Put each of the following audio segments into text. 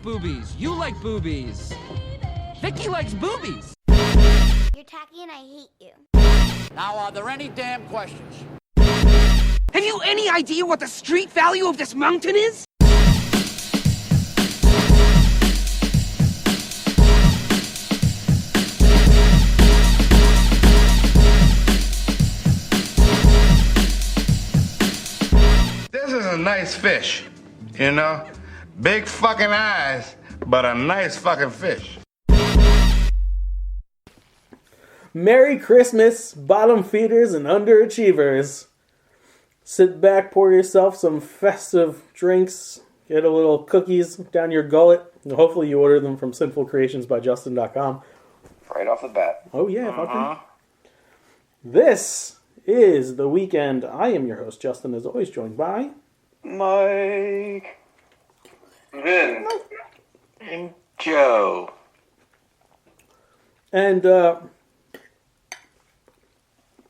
like boobies. You like boobies. Vicky likes boobies. You're tacky and I hate you. Now, are there any damn questions? Have you any idea what the street value of this mountain is? This is a nice fish, you know? Big fucking eyes, but a nice fucking fish. Merry Christmas, bottom feeders and underachievers. Sit back, pour yourself some festive drinks, get a little cookies down your gullet, and hopefully you order them from sinfulcreationsbyjustin.com. Right off the bat. Oh yeah, fucking. This is The Weekend. I am your host, Justin, as always, joined by... Mike. Vin. And Joe. And,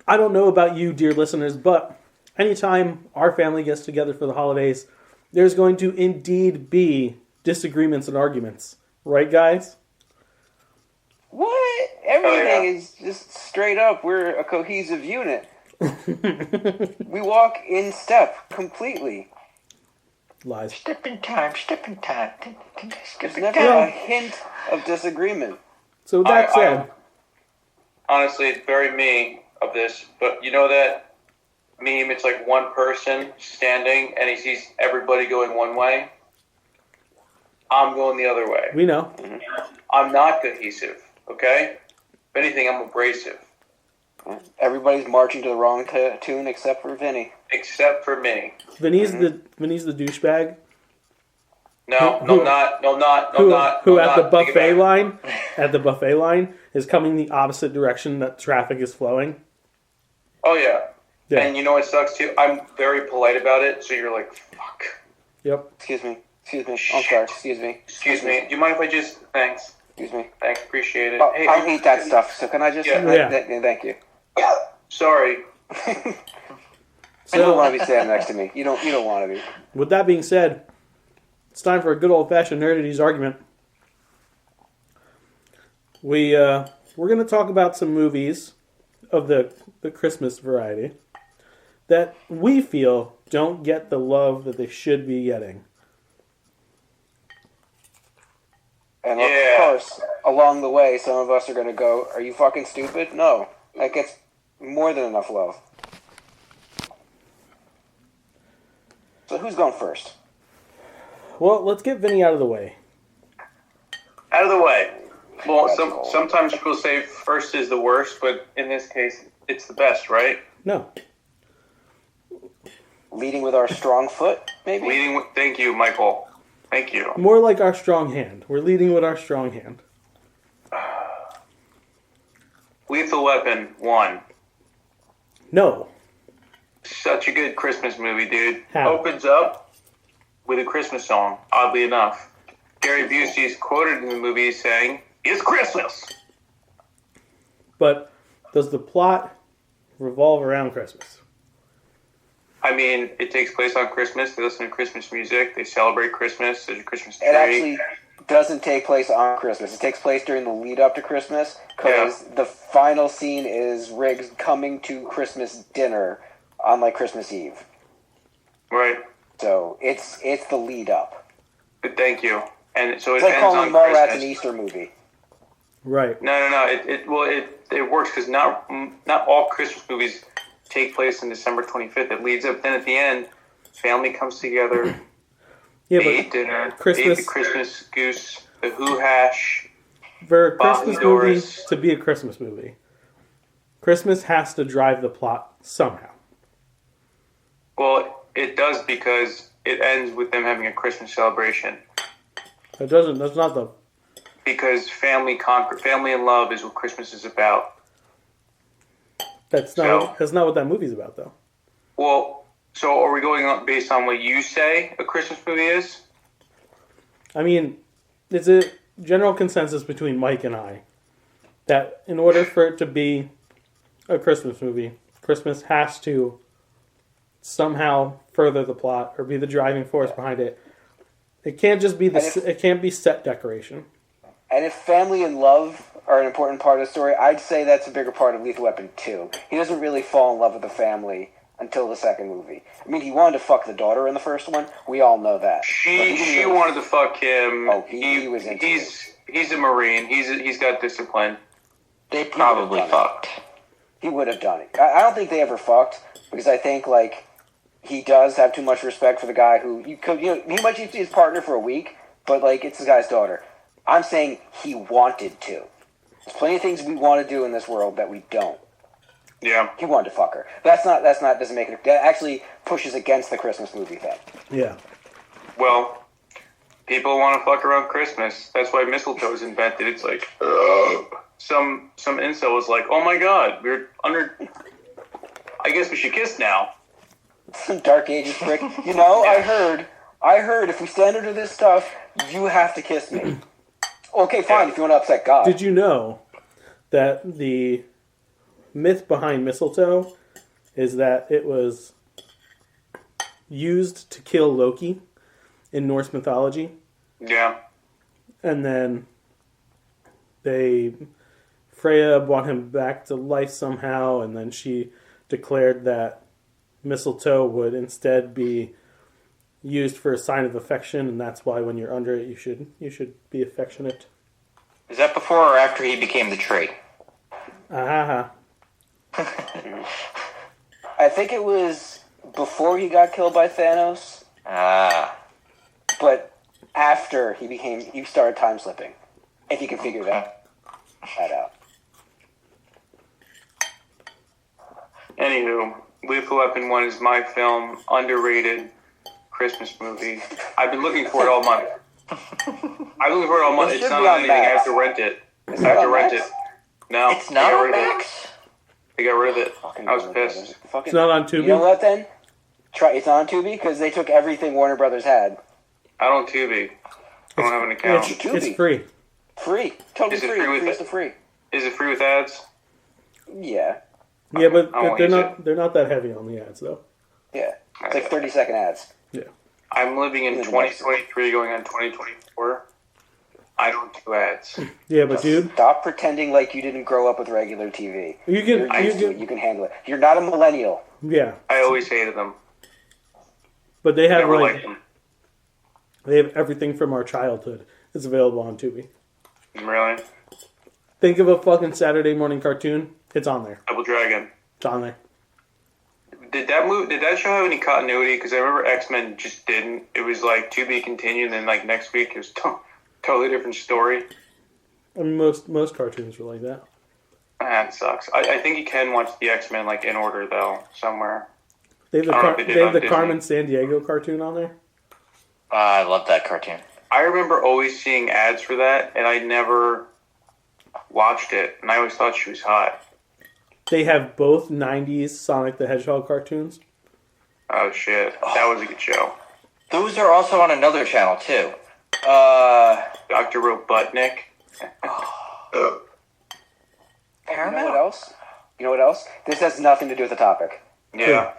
I don't know about you, dear listeners, but anytime our family gets together for the holidays, there's going to indeed be disagreements and arguments. Right, guys? What? Everything is just straight up. We're a cohesive unit. We walk in step completely. Lies. Step in time. There's never a hint of disagreement. So with that said... Honestly, it's very me of this, but you know that meme, it's like one person standing and he sees everybody going one way? I'm going the other way. We know. I'm not cohesive, okay? If anything, I'm abrasive. Everybody's marching to the wrong tune except for Vinnie. Except for me. Vinny's the douchebag. No, not. Who at the buffet line is coming the opposite direction that traffic is flowing. Oh, yeah. And you know what sucks, too? I'm very polite about it, so you're like, fuck. Yep. Excuse me. I'm sorry. Excuse me. Excuse me. Do you mind if I just... Thanks. Excuse me. Thanks. Appreciate it. Oh, hey, I hate that stuff, so can I just... Yeah. Thank you. Sorry. You don't want to be standing next to me. You don't want to be. With that being said, it's time for a good old-fashioned nerdities argument. We're going to talk about some movies of the Christmas variety that we feel don't get the love that they should be getting. And of course, along the way, some of us are going to go, are you fucking stupid? No. That gets more than enough love. So who's going first? Well, let's get Vinny out of the way. Out of the way. Well, sometimes people say first is the worst, but in this case, it's the best, right? No. Leading with our strong foot, maybe? Thank you, Michael. Thank you. More like our strong hand. We're leading with our strong hand. Lethal Weapon 1. No. Such a good Christmas movie, dude. How? Opens up with a Christmas song, oddly enough. Gary Busey is quoted in the movie saying, "It's Christmas." But does the plot revolve around Christmas? I mean, it takes place on Christmas. They listen to Christmas music. They celebrate Christmas. There's a Christmas tree. It actually doesn't take place on Christmas. It takes place during the lead up to Christmas because the final scene is Riggs coming to Christmas dinner on like Christmas Eve. Right. So it's the lead up. But thank you. And so it's it like ends calling on Mallrats Christmas. an Easter movie. Right. No. It works because not all Christmas movies take place on December 25th. It leads up. Then at the end, family comes together. Yeah, they but eat dinner. Christmas, they eat the Christmas goose, the hoo hash. For a Christmas movie Doris. to be a Christmas movie, Christmas has to drive the plot somehow. Well, it does because it ends with them having a Christmas celebration. It doesn't. That's not the. Because family and love is what Christmas is about. That's not what that movie's about, though. Well, so are we going on based on what you say a Christmas movie is? I mean, it's a general consensus between Mike and I that in order for it to be a Christmas movie, Christmas has to somehow further the plot or be the driving force behind it. It can't just be it can't be set decoration. And if family and love are an important part of the story, I'd say that's a bigger part of Lethal Weapon 2. He doesn't really fall in love with the family until the second movie. I mean, he wanted to fuck the daughter in the first one. We all know that. She wanted to fuck him. Oh, he was into he's a Marine. He's got discipline. They probably fucked. He would have done it. I don't think they ever fucked, because I think, like, he does have too much respect for the guy who, he might be his partner for a week, but, like, it's the guy's daughter. I'm saying he wanted to. There's plenty of things we want to do in this world that we don't. Yeah. He wanted to fuck her. Doesn't make it, that actually pushes against the Christmas movie thing. Yeah. Well, people want to fuck around Christmas. That's why mistletoe's invented. It's like, some incel was like, oh my god, we're under, I guess we should kiss now. Some Dark Ages prick. You know, I heard if we stand under this stuff, you have to kiss me. Okay, fine, if you want to upset God. Did you know that the myth behind mistletoe is that it was used to kill Loki in Norse mythology? Yeah. And then Freya brought him back to life somehow, and then she declared that mistletoe would instead be used for a sign of affection, and that's why when you're under it, you should be affectionate. Is that before or after he became the tree? Ah. I think it was before he got killed by Thanos. Ah. But after he started time slipping. If you can figure that out. Anywho, Lethal Weapon 1 is my film, underrated Christmas movie. I've been looking for it all month. It's not on anything. I have to rent it. I have to rent it. No. It's not on Max? They got rid of it. I was pissed. It's not on Tubi? You know what, then? It's on Tubi, because they took everything Warner Brothers had. I don't Tubi. I don't have an account. It's free. Free. Totally Is it free. free Is it free with ads? Yeah. Yeah, but I they're not that heavy on the ads, though. Yeah. It's like 30-second ads. Yeah. I'm living in 2023 going on 2024. I don't do ads. Yeah, but dude, stop pretending like you didn't grow up with regular TV. You can handle it. You're not a millennial. Yeah. I always hated them. But they have Never liked them. They have everything from our childhood. It's available on Tubi. Really? Think of a fucking Saturday morning cartoon. It's on there. Double Dragon. It's on there. Did that show have any continuity? Because I remember X-Men just didn't. It was like to be continued, and then like next week it was totally different story. I mean, most cartoons were like that. That sucks. I think you can watch the X-Men like in order though somewhere. They have the Carmen Sandiego cartoon on there. I love that cartoon. I remember always seeing ads for that, and I never watched it. And I always thought she was hot. They have both 90s Sonic the Hedgehog cartoons. Oh, shit. That was a good show. Those are also on another channel, too. Dr. Robotnik. Paramount? You know what else? This has nothing to do with the topic. Yeah.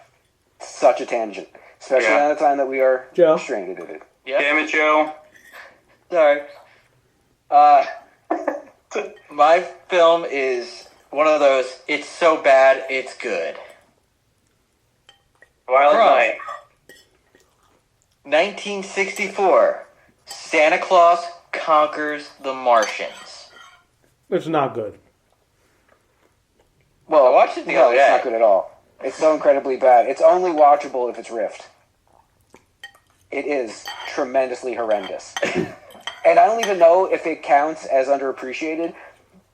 Such a tangent. Especially at the time that we are restrained to do it. Yep. Damn it, Joe. Sorry. My film is one of those, it's so bad, it's good. Violent Night. 1964. Santa Claus Conquers the Martians. It's not good. Well, I watched it the other it's day. not good at all. It's so incredibly bad. It's only watchable if it's Rift. It is tremendously horrendous. And I don't even know if it counts as underappreciated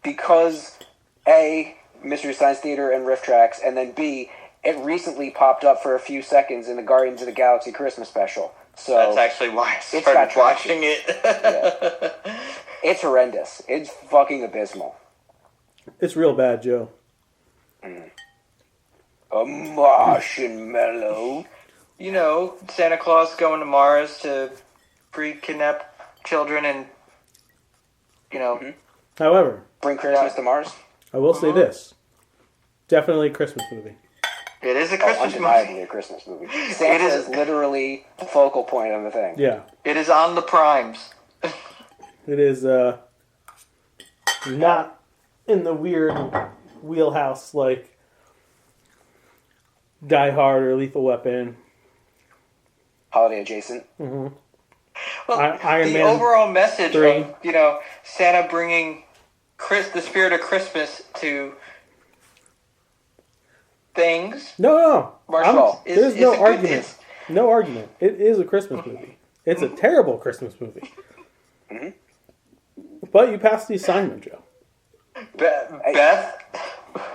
because A, Mystery Science Theater and Rift Tracks, and then B, it recently popped up for a few seconds in the Guardians of the Galaxy Christmas special. So that's actually why I started watching it. Yeah. It's horrendous. It's fucking abysmal. It's real bad, Joe. A marshmallow. You know, Santa Claus going to Mars to pre-kidnap children and, you know. However, bring Christmas to Mars. I will say this. Definitely a Christmas movie. It is a Christmas undeniably movie. a Christmas movie. Santa is literally the focal point of the thing. Yeah. It is on the primes. It is not in the weird wheelhouse like Die Hard or Lethal Weapon. Holiday adjacent. Mm-hmm. Well, Iron the Man overall message 3. of, Santa bringing the spirit of Christmas to things. No. Marshall, There's no argument. No argument. It is a Christmas movie. It's a terrible Christmas movie. Mm-hmm. But you passed the assignment, Joe. Beth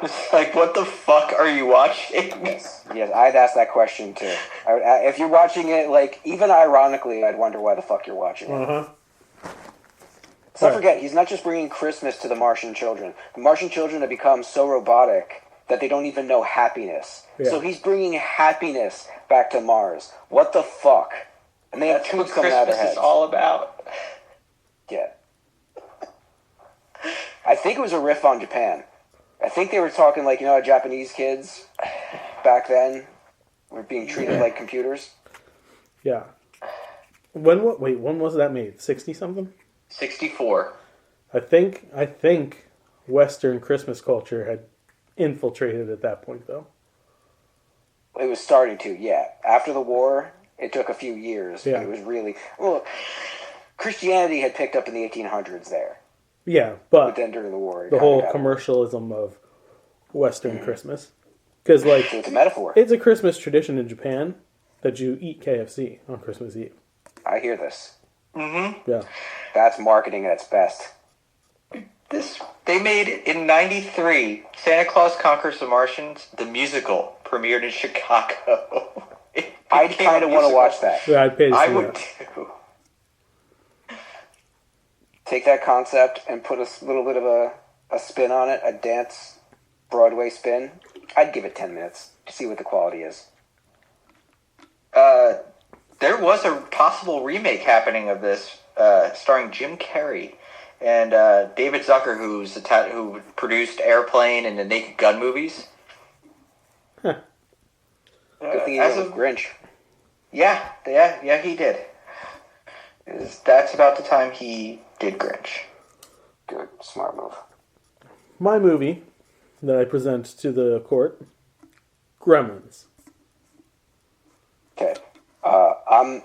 was like, what the fuck are you watching? Yes, I'd ask that question too. If you're watching it, like, even ironically, I'd wonder why the fuck you're watching it. Uh-huh. So don't forget, he's not just bringing Christmas to the Martian children. The Martian children have become so robotic that they don't even know happiness. Yeah. So he's bringing happiness back to Mars. What the fuck? And they have That's what tubes coming out of their Christmas heads. is all about. Yeah. I think it was a riff on Japan. I think they were talking like, Japanese kids back then were being treated like computers. Yeah. When was that made? 60-something? 64. I think Western Christmas culture had infiltrated at that point, though. It was starting to, yeah. After the war, it took a few years. Yeah. But it was really... Well, Christianity had picked up in the 1800s there. Yeah, But then during the war... the whole commercialism of Western Christmas. Because, So it's a metaphor. it's a Christmas tradition in Japan that you eat KFC on Christmas Eve. I hear this. Mm-hmm. Yeah. That's marketing at its best. They made it in 93. Santa Claus Conquers the Martians, the musical, premiered in Chicago. I kind of want to watch that. Yeah, I'd pay to see I would that. too. Take that concept and put a little bit of a spin on it, a dance Broadway spin. I'd give it 10 minutes to see what the quality is. There was a possible remake happening of this, starring Jim Carrey and David Zucker, who produced Airplane and the Naked Gun movies. Good thing he as went of- with Grinch. Yeah, he did. That's about the time he did Grinch. Good, smart move. My movie that I present to the court, Gremlins. Okay. I'm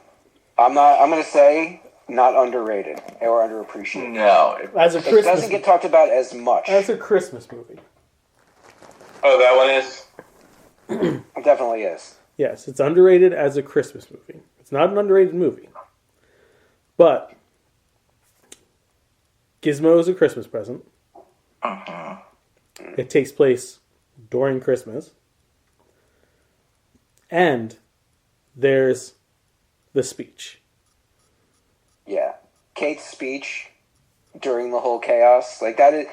going to say not underrated or underappreciated. No. As a It Christmas doesn't get talked about as much. as a Christmas movie. Oh, that one is? It definitely is. Yes, it's underrated as a Christmas movie. It's not an underrated movie. But Gizmo is a Christmas present. Uh-huh. It takes place during Christmas. And there's the speech. Yeah. Kate's speech during the whole chaos, like that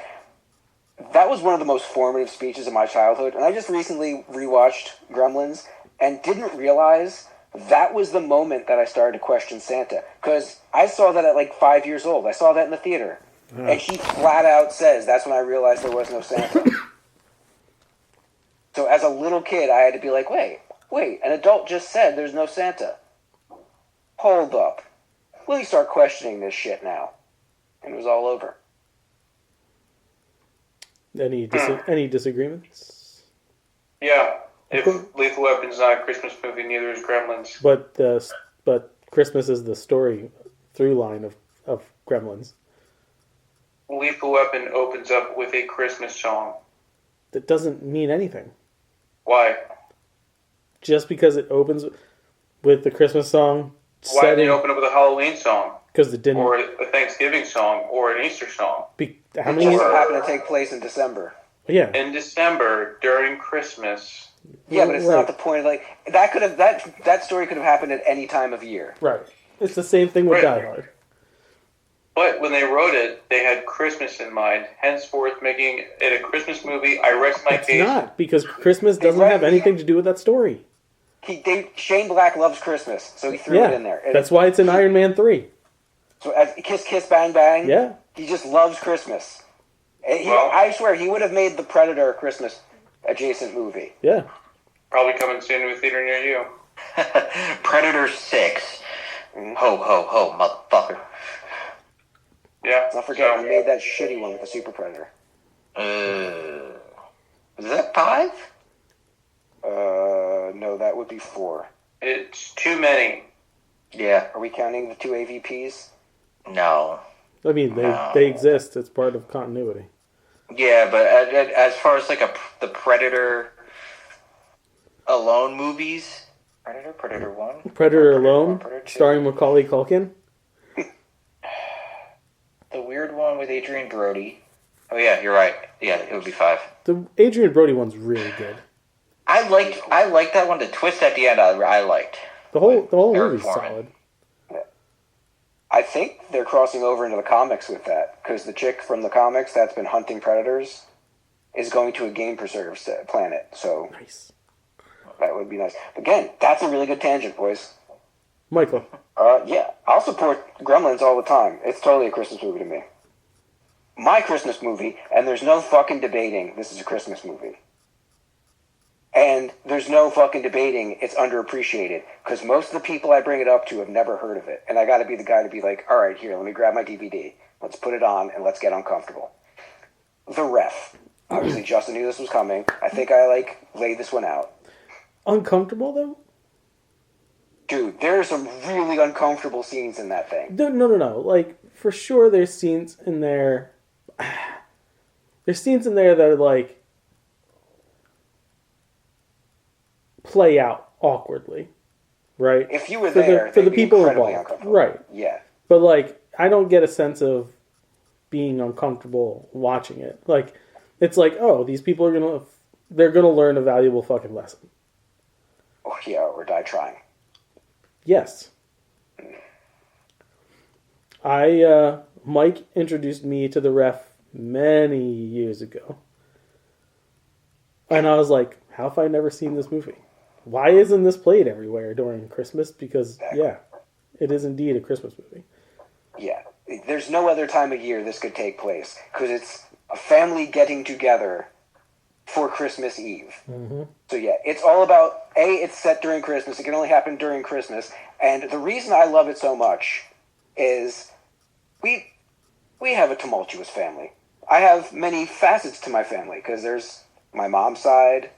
was one of the most formative speeches of my childhood. And I just recently rewatched Gremlins and didn't realize that was the moment that I started to question Santa. Because I saw that at like 5 years old. I saw that in the theater. And he flat out says, that's when I realized there was no Santa. So as a little kid, I had to be like, wait, an adult just said there's no Santa. Hold up. Let me start questioning this shit now. And it was all over. Any disagreements? Yeah. If Lethal Weapon's not a Christmas movie, neither is Gremlins. But Christmas is the story through line of Gremlins. Lethal Weapon opens up with a Christmas song. That doesn't mean anything. Why? Just because it opens with the Christmas song. Why didn't it open up with a Halloween song? Because it didn't. Or a Thanksgiving song, or an Easter song. How It many? just happened to take place in December. Yeah. In December, during Christmas. Yeah, but it's Right. not the point. Like that story could have happened at any time of year. Right. It's the same thing with Right. Die Hard. But when they wrote it, they had Christmas in mind. Henceforth, making it a Christmas movie, I rest my It's case. not, because Christmas doesn't Right. have anything to do with that story. Shane Black loves Christmas, so he threw it in there. And That's why it's in Iron Man 3. so as Kiss Kiss Bang Bang. Yeah. He just loves Christmas. And Well- I swear he would have made the Predator a Christmas adjacent movie. Yeah. Probably coming soon to a theater near you. Predator 6. Ho, ho, ho, motherfucker. Yeah. Don't forget, we made that shitty one with the Super Predator. Is that 5? No, that would be 4. It's too many. Yeah. Are we counting the 2 AVPs? No. I mean, they exist. It's part of continuity. Yeah, but as far as like the Predator alone movies, Predator 1? Predator Alone, Predator 2. starring Macaulay Culkin. The weird one with Adrian Brody. Oh yeah, you're right. Yeah, it would be 5. The Adrian Brody one's really good. I liked that one. The twist at the end, I liked. The whole Eric movie's Foreman. solid. I think they're crossing over into the comics with that, because the chick from the comics that's been hunting predators is going to a game preserve planet, so Nice. that would be nice. Again, that's a really good tangent, boys. Michael. Yeah, I'll support Gremlins all the time. It's totally a Christmas movie to me. My Christmas movie, and there's no fucking debating this is a Christmas movie. And there's no fucking debating it's underappreciated, because most of the people I bring it up to have never heard of it. And I gotta be the guy to be like, alright, here, let me grab my DVD. Let's put it on, and let's get uncomfortable. The Ref. Obviously, Justin knew this was coming. I think I, laid this one out. Uncomfortable, though? Dude, there are some really uncomfortable scenes in that thing. No. Like, for sure there's scenes in there... There's scenes in there that are, like... play out awkwardly, right? If you were for there, for the they'd be people incredibly involved, uncomfortable. right? Yeah. But like, I don't get a sense of being uncomfortable watching it. Like, it's like, oh, these people they're gonna learn a valuable fucking lesson. Oh, yeah, or die trying. Yes. Mike introduced me to the Ref many years ago, and I was like, how have I never seen this movie? Why isn't this played everywhere during Christmas? Because, yeah, it is indeed a Christmas movie. Yeah. There's no other time of year this could take place, because it's a family getting together for Christmas Eve. Mm-hmm. So, yeah, it's all about, it's set during Christmas. It can only happen during Christmas. And the reason I love it so much is we have a tumultuous family. I have many facets to my family, because there's my mom's side,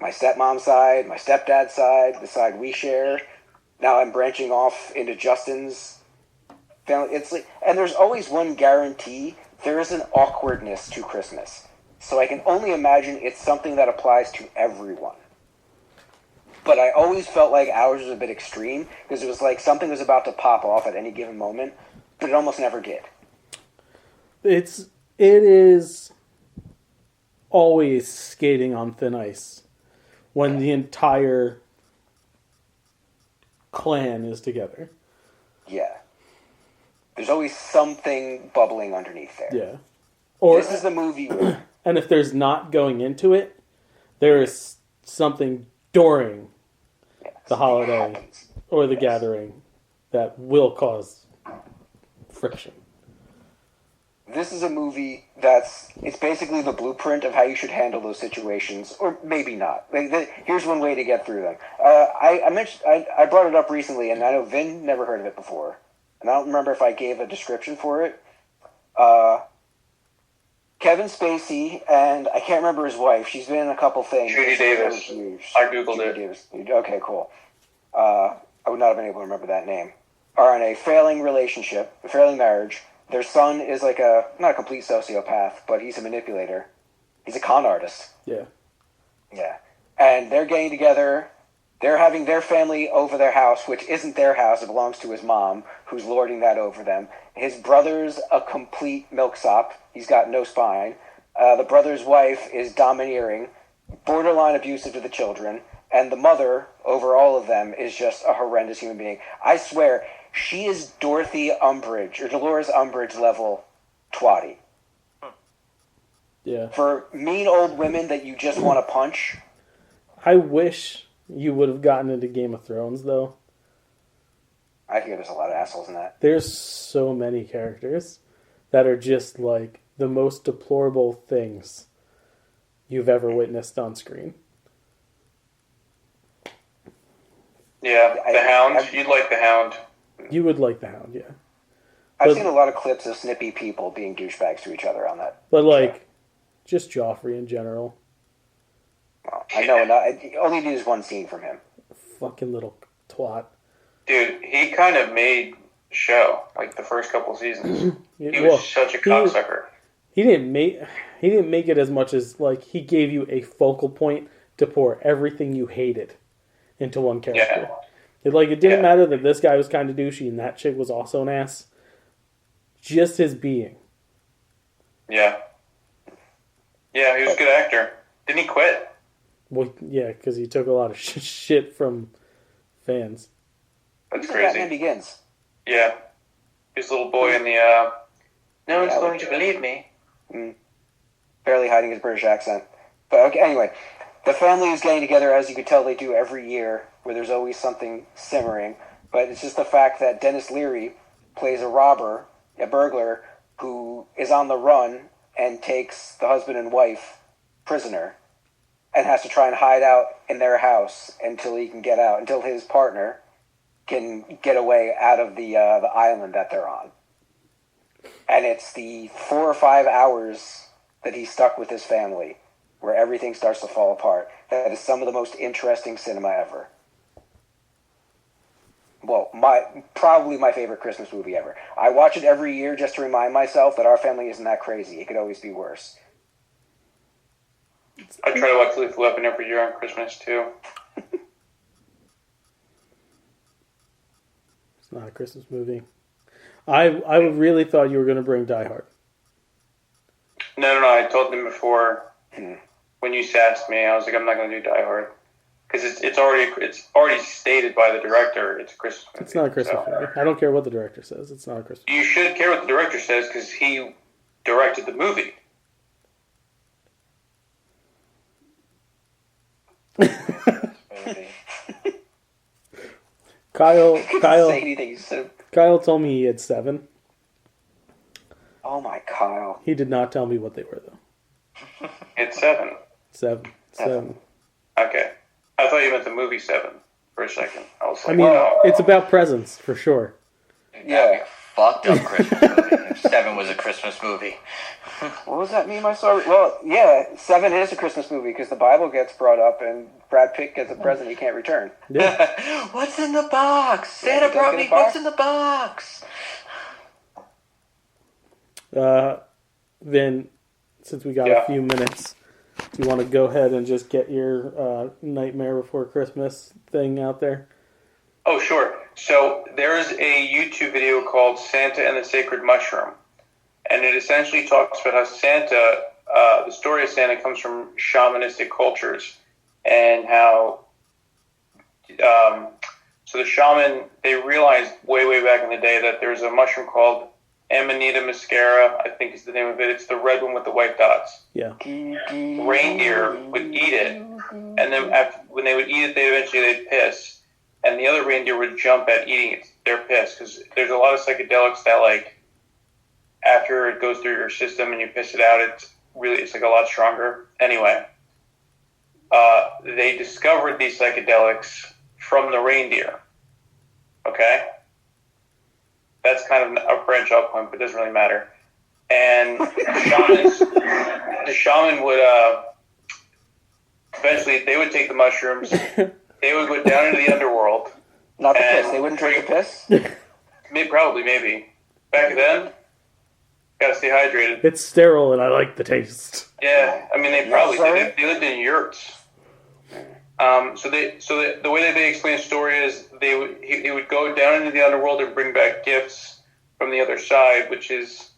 my stepmom's side, my stepdad's side, the side we share. Now I'm branching off into Justin's family. It's like, and there's always one guarantee: there is an awkwardness to Christmas. So I can only imagine it's something that applies to everyone. But I always felt like ours was a bit extreme, because it was like something was about to pop off at any given moment, but it almost never did. It is always skating on thin ice when the entire clan is together. Yeah. There's always something bubbling underneath there. Yeah. Or, this is the movie where... And if there's not going into it, there is something during the holiday or the gathering that will cause friction. This is a movie it's basically the blueprint of how you should handle those situations, or maybe not. Here's one way to get through them. I brought it up recently, and I know Vin never heard of it before, and I don't remember if I gave a description for it. Kevin Spacey, and I can't remember his wife. She's been in a couple things. Judy Davis. I googled Judy it. Davis. Okay, cool. I would not have been able to remember that name. Are in a failing relationship, a failing marriage. Their son is like not a complete sociopath, but he's a manipulator. He's a con artist. Yeah. Yeah. And they're getting together. They're having their family over their house, which isn't their house. It belongs to his mom, who's lording that over them. His brother's a complete milksop. He's got no spine. The brother's wife is domineering, borderline abusive to the children. And the mother, over all of them, is just a horrendous human being. I swear, she is Dorothy Umbridge, or Dolores Umbridge level twatty. Yeah. For mean old women that you just want to punch. I wish you would have gotten into Game of Thrones, though. I think there's a lot of assholes in that. There's so many characters that are just like the most deplorable things you've ever witnessed on screen. Yeah, the Hound. You'd like the Hound. You would like the Hound, yeah. I've seen a lot of clips of snippy people being douchebags to each other on that. But, like, just Joffrey in general. Well, I know, I only needs one scene from him. Fucking little twat. Dude, he kind of made the show, like, the first couple seasons. He was such a cocksucker. He didn't make it as much as, like, he gave you a focal point to pour everything you hated into one character. Yeah. It didn't matter that this guy was kind of douchey and that chick was also an ass. Just his being. Yeah. Yeah, he was a good actor. Didn't he quit? Well, yeah, because he took a lot of shit from fans. That's crazy. Batman Begins. Yeah. His little boy in the, no one's going to believe me. Barely hiding his British accent. But okay, anyway, the family is getting together, as you could tell they do every year, where there's always something simmering. But it's just the fact that Dennis Leary plays a robber, a burglar, who is on the run and takes the husband and wife prisoner and has to try and hide out in their house until he can get out, until his partner can get away out of the island that they're on. And it's the 4 or 5 hours that he's stuck with his family where everything starts to fall apart. That is some of the most interesting cinema ever. Well, probably my favorite Christmas movie ever. I watch it every year just to remind myself that our family isn't that crazy. It could always be worse. I try to watch Lethal Weapon every year on Christmas, too. It's not a Christmas movie. I really thought you were going to bring Die Hard. No. I told them before when you asked me. I was like, I'm not going to do Die Hard because it's already stated by the director. It's a Christmas movie. It's not a Christmas movie. I don't care what the director says. It's not a Christmas movie. You should care what the director says because he directed the movie. Kyle say anything, so... Kyle told me he had 7. Oh my Kyle. He did not tell me what they were though. It's 7. 7. Okay. I thought you meant the movie 7 for a second. I was like, it's about presents for sure. Yeah. Fucked up Christmas movie. If 7 was a Christmas movie. What was that meme I saw? Well, yeah, 7 is a Christmas movie because the Bible gets brought up and Brad Pitt gets a present he can't return. Yeah. What's in the box? Santa brought me what's in the box? Vin, since we got a few minutes, do you want to go ahead and just get your Nightmare Before Christmas thing out there? Oh, sure. So there's a YouTube video called Santa and the Sacred Mushroom. And it essentially talks about how Santa, the story of Santa comes from shamanistic cultures. And how, so the shaman, they realized way back in the day that there's a mushroom called Amanita muscara, I think is the name of it. It's the red one with the white dots. Yeah. Reindeer would eat it. And then when they would eat it, they'd piss. And the other reindeer would jump at eating their piss. Because there's a lot of psychedelics that, like, after it goes through your system and you piss it out, it's like a lot stronger. Anyway, they discovered these psychedelics from the reindeer. Okay? That's kind of a branch off point, but it doesn't really matter. And the shaman would, eventually, they would take the mushrooms, they would go down into the underworld. Not the piss. They wouldn't drink the piss? Maybe. Back then, gotta stay hydrated. It's sterile, and I like the taste. Yeah, I mean, they probably did. They lived in yurts. So the way that they explain the story is he would go down into the underworld and bring back gifts from the other side, which is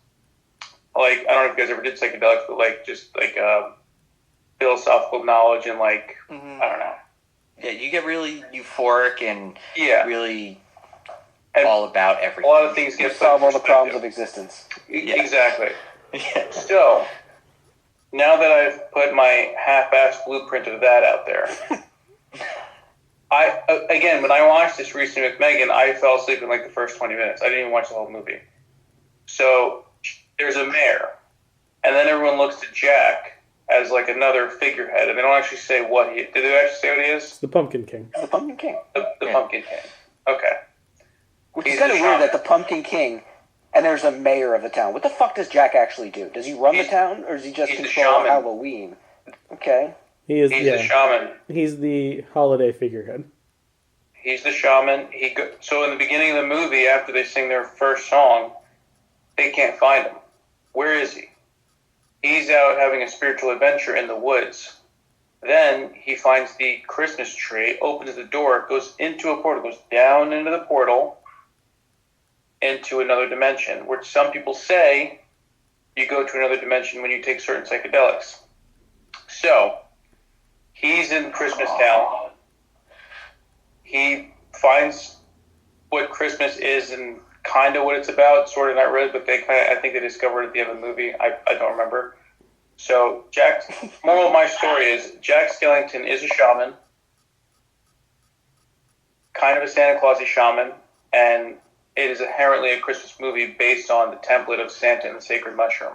like, I don't know if you guys ever did psychedelics, but like just like philosophical knowledge and like I don't know. Yeah, you get really euphoric and really and all about everything. A lot of things get solve all the problems of existence. Exactly. So now that I've put my half-assed blueprint of that out there, when I watched this recently with Megan, I fell asleep in like the first 20 minutes. I didn't even watch the whole movie. So there's a mayor, and then everyone looks to Jack, as like another figurehead, and they don't actually say what he. Did they actually say what he is? It's the Pumpkin King. The Pumpkin King. The Pumpkin King. Okay. Which He's is kind of the weird shaman. that the Pumpkin King, and there's a mayor of the town. What the fuck does Jack actually do? Does he run the town, or does he just he's the control shaman. Halloween? Okay. He's the shaman. He's the holiday figurehead. He's the shaman. So in the beginning of the movie, after they sing their first song, they can't find him. Where is he? He's out having a spiritual adventure in the woods. Then he finds the Christmas tree, opens the door, goes into a portal, goes down into the portal, into another dimension, which some people say you go to another dimension when you take certain psychedelics. So, he's in Christmas Town. He finds what Christmas is and kind of what it's about, sort of not really, but I think they discovered it at the end of the movie. I don't remember. So, moral of my story is Jack Skellington is a shaman, kind of a Santa Claus-y shaman, and it is inherently a Christmas movie based on the template of Santa and the Sacred Mushroom.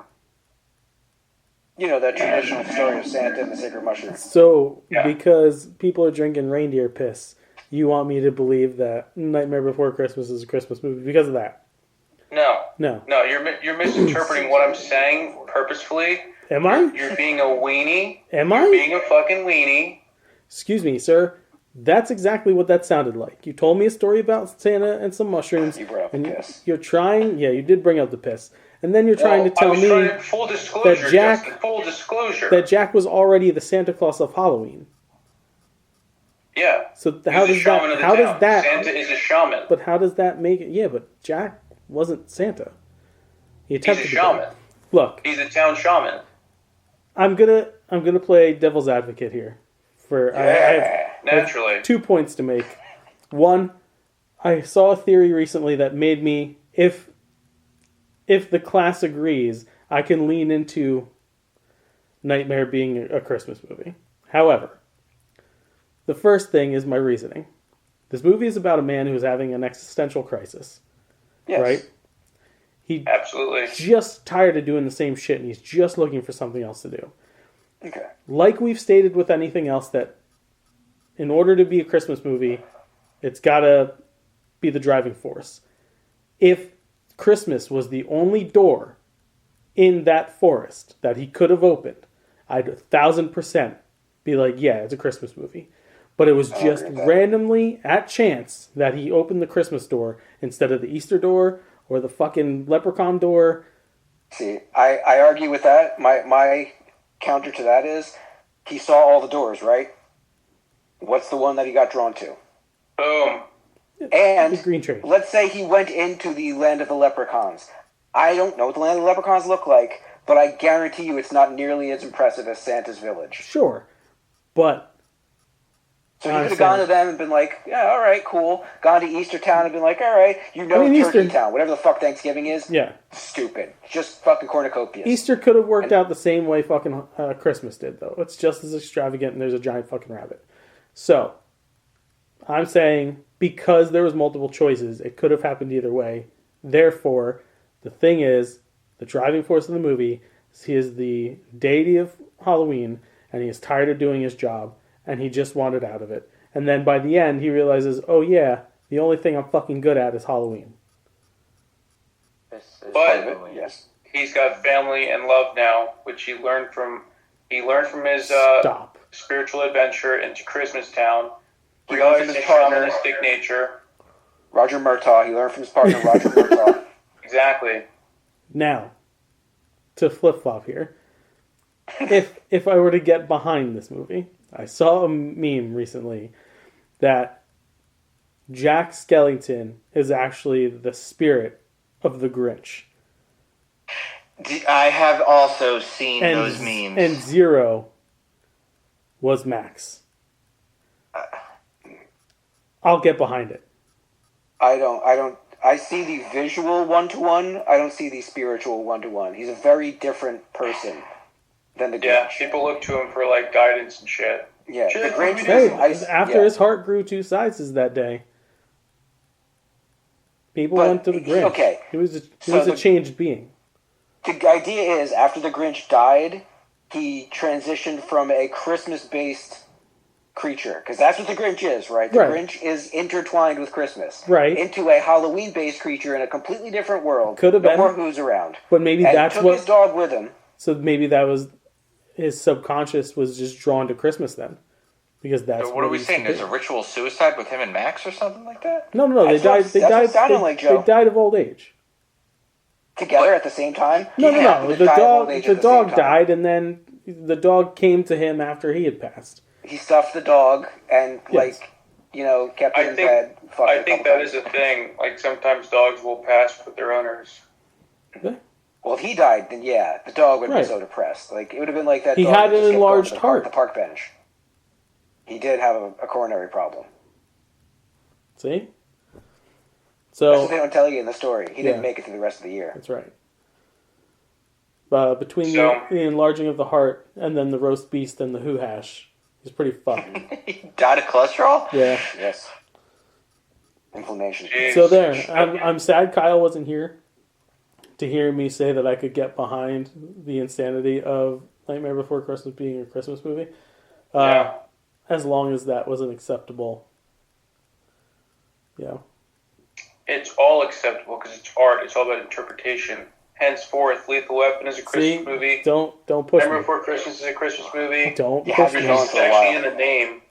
You know, that traditional story of Santa and the Sacred Mushroom. So, because people are drinking reindeer piss, you want me to believe that Nightmare Before Christmas is a Christmas movie because of that? No, you're misinterpreting what I'm saying purposefully. Am I? You're being a weenie. Am You're I? being a fucking weenie. Excuse me, sir. That's exactly what that sounded like. You told me a story about Santa and some mushrooms. You brought up the piss. You're trying... Yeah, you did bring up the piss. And then you're trying to tell me full disclosure, full disclosure. that Jack was already the Santa Claus of Halloween. Yeah. So how does that... How does that... Santa is a shaman. But how does that make it... Yeah, but Jack wasn't Santa. He He's attempted a to be. shaman. Look, He's a town shaman. I'm gonna play devil's advocate here. I have Naturally. 2 points to make. One, I saw a theory recently that made me, if the class agrees, I can lean into Nightmare being a Christmas movie. However, the first thing is my reasoning. This movie is about a man who is having an existential crisis. Yes. Right? He Absolutely. just tired of doing the same shit and he's just looking for something else to do. Okay. Like we've stated with anything else, that in order to be a Christmas movie, it's gotta be the driving force. If Christmas was the only door in that forest that he could have opened, I'd 1,000% be like, yeah, it's a Christmas movie. But it was just randomly, at chance, that he opened the Christmas door instead of the Easter door or the fucking leprechaun door. See, I argue with that. My counter to that is, he saw all the doors, right? What's the one that he got drawn to? Boom. And The green tree. let's say he went into the land of the leprechauns. I don't know what the land of the leprechauns look like, but I guarantee you it's not nearly as impressive as Santa's village. Sure. But So he could have gone to them and been like, yeah, all right, cool. Gone to Easter Town and been like, all right, Turkey Easter Town, whatever the fuck Thanksgiving is. yeah. Stupid. Just fucking cornucopias. Easter could have worked out the same way fucking Christmas did, though. It's just as extravagant, and there's a giant fucking rabbit. So, I'm saying, because there was multiple choices, it could have happened either way. Therefore, the thing is, the driving force of the movie is he is the deity of Halloween, and he is tired of doing his job, and he just wanted out of it. And then by the end, he realizes, oh yeah, the only thing I'm fucking good at is Halloween. But yes, he's got family and love now, which he learned from his Stop. spiritual adventure into Christmas Town. He learned from his partner, shamanistic nature. Roger Murtaugh. He learned from his partner, Roger Murtaugh. Exactly. Now, to flip-flop here, if I were to get behind this movie, I saw a meme recently that Jack Skellington is actually the spirit of the Grinch. I have also seen those memes. And Zero was Max. I'll get behind it. I see the visual one-to-one. I don't see the spiritual one-to-one. He's a very different person than the Grinch. Yeah, people look to him for like guidance and shit. Yeah, Shit, the Grinch Hey, after his heart grew 2 sizes that day, people went to the Grinch. Okay. He was a changed being. The idea is, after the Grinch died, he transitioned from a Christmas-based creature, because that's what the Grinch is, right? The Right. Grinch is intertwined with Christmas. Right. Into a Halloween-based creature in a completely different world. Could have no been. more Who's around. But maybe and that's took what... his dog with him. So maybe that was... His subconscious was just drawn to Christmas then. Because that's So what are we he saying? used to There's be. a ritual suicide with him and Max or something like that? No. They That's what- died. They that's what died. it sounded They, like, Joe. they died of old age. Together at the same time? No. They The died of old dog. age The at the same dog time. died, and then the dog came to him after he had passed. He stuffed the dog and, Yes. kept it I in think- bed. fucked it I a think couple that is a thing. Like, sometimes dogs will pass with their owners. Well, if he died, then yeah, the dog would have Right. been so depressed. Like, it would have been like that He dog had that an just kept going enlarged to the heart. park bench. He did have a coronary problem. See. That's So what they don't tell you in the story. He Yeah. didn't make it through the rest of the year. that's right. Between So- the enlarging of the heart and then the roast beast and the hoo hash, he's pretty fucked. He died of cholesterol? Yeah. Yes. Inflammation. Jeez. So there, I'm sad Kyle wasn't here to hear me say that I could get behind the insanity of Nightmare Before Christmas being a Christmas movie. Yeah. As long as that wasn't acceptable. Yeah. It's all acceptable because it's art. It's all about interpretation. Henceforth, Lethal Weapon is a Christmas See, movie. don't push Nightmare me. Before Christmas is a Christmas movie. Don't You push have to me. go It's for a actually while. in the name.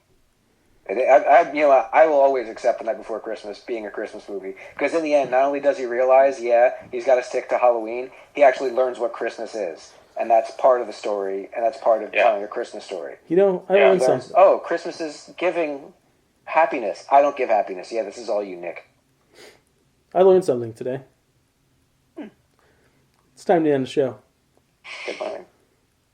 I will always accept The Night Before Christmas being a Christmas movie. Because in the end, not only does he realize, he's got to stick to Halloween, he actually learns what Christmas is. And that's part of the story, and that's part of telling a Christmas story. You know, I Yeah. learned He learns, something. oh, Christmas is giving happiness. I don't give happiness. Yeah, this is all you, Nick. I learned something today. It's time to end the show. Good morning.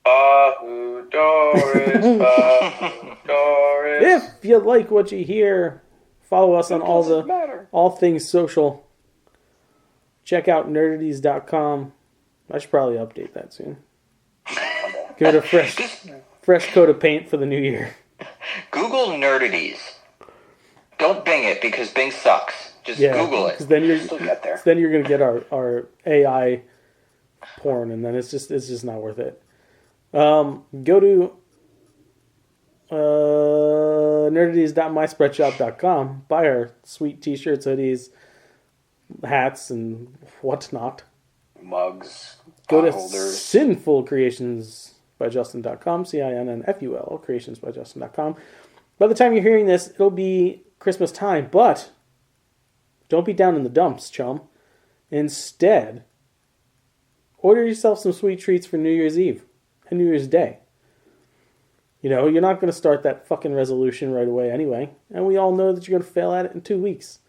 Bahu Doris, Bahu Doris. If you like what you hear, follow us on all things social. Check out nerdities.com. I should probably update that soon. Give it a fresh coat of paint for the new year. Google Nerdities. Don't Bing it because Bing sucks. Just Google it. Because then you're Still get there. then you're gonna get our AI porn, and then it's just not worth it. Go to nerdities.myspreadshop.com. Buy our sweet t-shirts, hoodies, hats, and whatnot. Mugs, Go to holders. sinfulcreationsbyjustin.com, CINNFUL, creationsbyjustin.com. By the time you're hearing this, it'll be Christmas time, but don't be down in the dumps, chum. Instead, order yourself some sweet treats for New Year's Eve and New Year's Day. You know, you're not going to start that fucking resolution right away anyway, and we all know that you're going to fail at it in 2 weeks.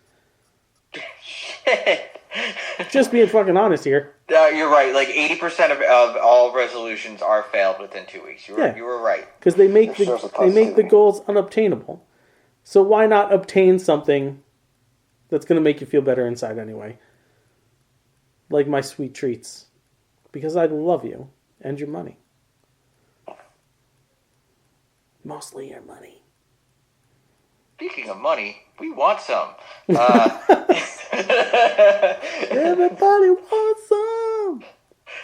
Just being fucking honest here. You're right. Like 80% of all resolutions are failed within 2 weeks. You were right. Because they make There's source of the positivity. goals unobtainable. So why not obtain something that's going to make you feel better inside anyway? Like my sweet treats. Because I love you and your money. Mostly your money. Speaking of money, we want some. Everybody wants some.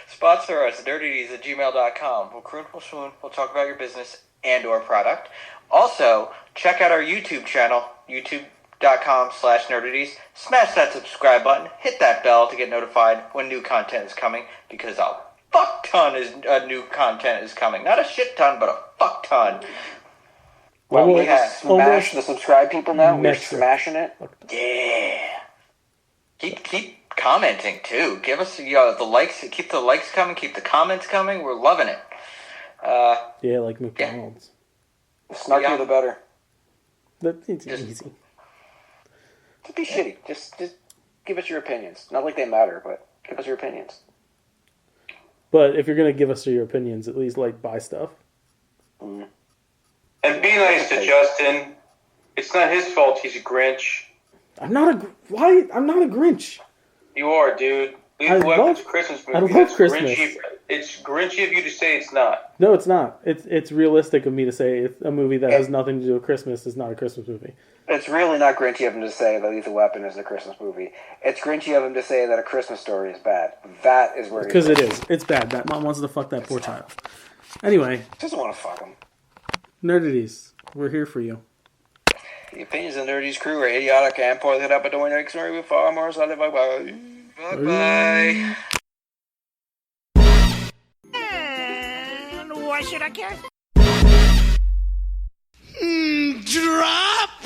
Sponsor us, nerdities@gmail.com. We'll croon, we'll swoon, we'll talk about your business and or product. Also, check out our YouTube channel, youtube.com/nerdities. Smash that subscribe button, hit that bell to get notified when new content is coming, because a fuck ton of new content is coming. Not a shit ton, but a fuck ton. Well, we Almost- smash the subscribe people now. We're metric. smashing it. Yeah. Keep commenting too. Give us the likes. Keep the likes coming. Keep the comments coming. We're loving it. Yeah, like McDonald's. The snarkier Yeah. the better. It's easy. Just be shitty. Just give us your opinions. Not like they matter, but give us your opinions. But if you're going to give us your opinions, at least like buy stuff. And be nice to Justin. It's not his fault he's a Grinch. I'm not a Grinch. You are, dude. I Lethal Weapon's a love- Christmas movie. I love That's Christmas. Grinchy. It's Grinchy of you to say it's not. No, it's not. It's realistic of me to say it's a movie that has nothing to do with Christmas is not a Christmas movie. It's really not Grinchy of him to say that Lethal Weapon is a Christmas movie. It's Grinchy of him to say that A Christmas Story is bad. That is where Because it is. It's bad. That mom wants to fuck that poor child. Anyway, Doesn't want to fuck him. Nerdities, we're here for you. The opinions of the Nerdies crew are idiotic and poorly set up, but don't next story with far more solid. Bye-bye. Bye-bye. And why should I care?